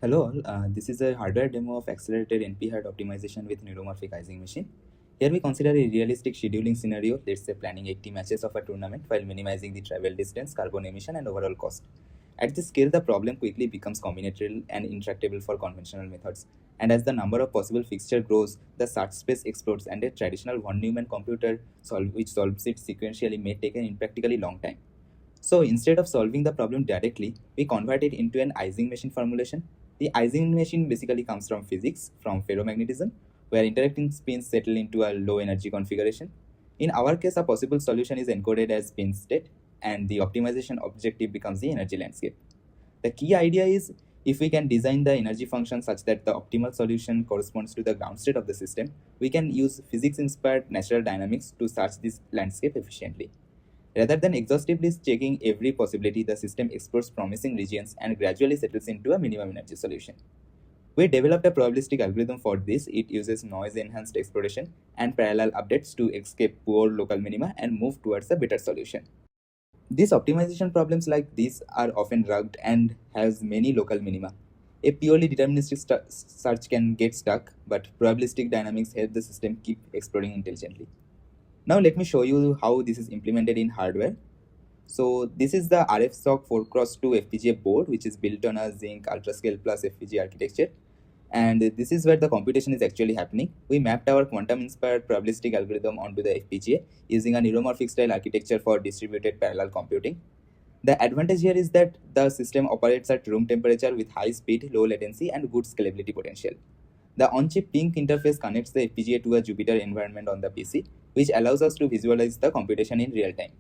Hello all, this is a hardware demo of accelerated NP-hard optimization with neuromorphic Ising machine. Here we consider a realistic scheduling scenario, let's say planning 80 matches of a tournament while minimizing the travel distance, carbon emission and overall cost. At this scale, the problem quickly becomes combinatorial and intractable for conventional methods. And as the number of possible fixtures grows, the search space explodes and a traditional von Neumann computer which solves it sequentially may take an impractically long time. So instead of solving the problem directly, we convert it into an Ising machine formulation. The Ising machine basically comes from physics, from ferromagnetism, where interacting spins settle into a low energy configuration. In our case, a possible solution is encoded as spin state, and the optimization objective becomes the energy landscape. The key idea is if we can design the energy function such that the optimal solution corresponds to the ground state of the system, we can use physics-inspired natural dynamics to search this landscape efficiently. Rather than exhaustively checking every possibility, the system explores promising regions and gradually settles into a minimum energy solution. We developed a probabilistic algorithm for this. It uses noise-enhanced exploration and parallel updates to escape poor local minima and move towards a better solution. These optimization problems like these are often rugged and has many local minima. A purely deterministic search can get stuck, but probabilistic dynamics help the system keep exploring intelligently. Now let me show you how this is implemented in hardware. So this is the RFSOC 4x2 FPGA board, which is built on a Zinc UltraScale Plus FPGA architecture. And this is where the computation is actually happening. We mapped our quantum-inspired probabilistic algorithm onto the FPGA using a neuromorphic style architecture for distributed parallel computing. The advantage here is that the system operates at room temperature with high speed, low latency, and good scalability potential. The on-chip pink interface connects the FPGA to a Jupyter environment on the PC, which allows us to visualize the computation in real time.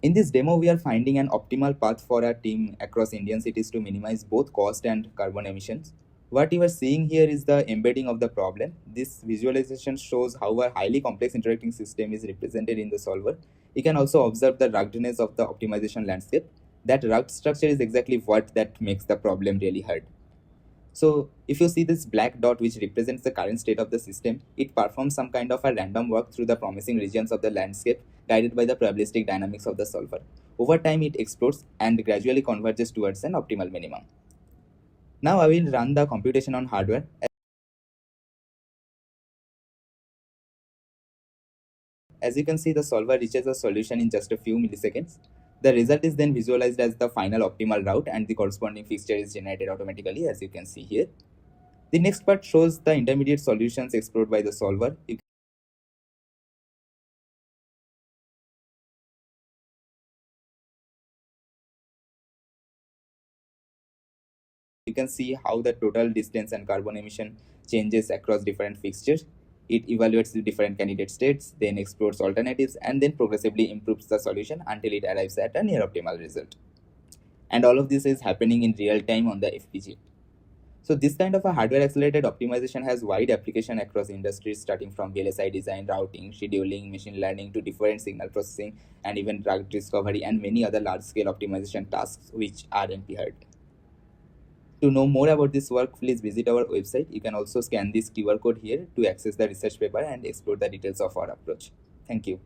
In this demo, we are finding an optimal path for our team across Indian cities to minimize both cost and carbon emissions. What you are seeing here is the embedding of the problem. This visualization shows how a highly complex interacting system is represented in the solver. You can also observe the ruggedness of the optimization landscape. That rugged structure is exactly what that makes the problem really hard. So if you see this black dot which represents the current state of the system, it performs some kind of a random walk through the promising regions of the landscape guided by the probabilistic dynamics of the solver. Over time it explodes and gradually converges towards an optimal minimum. Now I will run the computation on hardware. As you can see, the solver reaches a solution in just a few milliseconds. The result is then visualized as the final optimal route and the corresponding fixture is generated automatically, as you can see here. The next part shows the intermediate solutions explored by the solver. You can see how the total distance and carbon emission changes across different fixtures. It evaluates the different candidate states, then explores alternatives, and then progressively improves the solution until it arrives at a near optimal result. And all of this is happening in real time on the FPGA. So this kind of a hardware accelerated optimization has wide application across industries, starting from VLSI design, routing, scheduling, machine learning to different signal processing, and even drug discovery and many other large-scale optimization tasks which are NP-hard. To know more about this work, please visit our website. You can also scan this QR code here to access the research paper and explore the details of our approach. Thank you.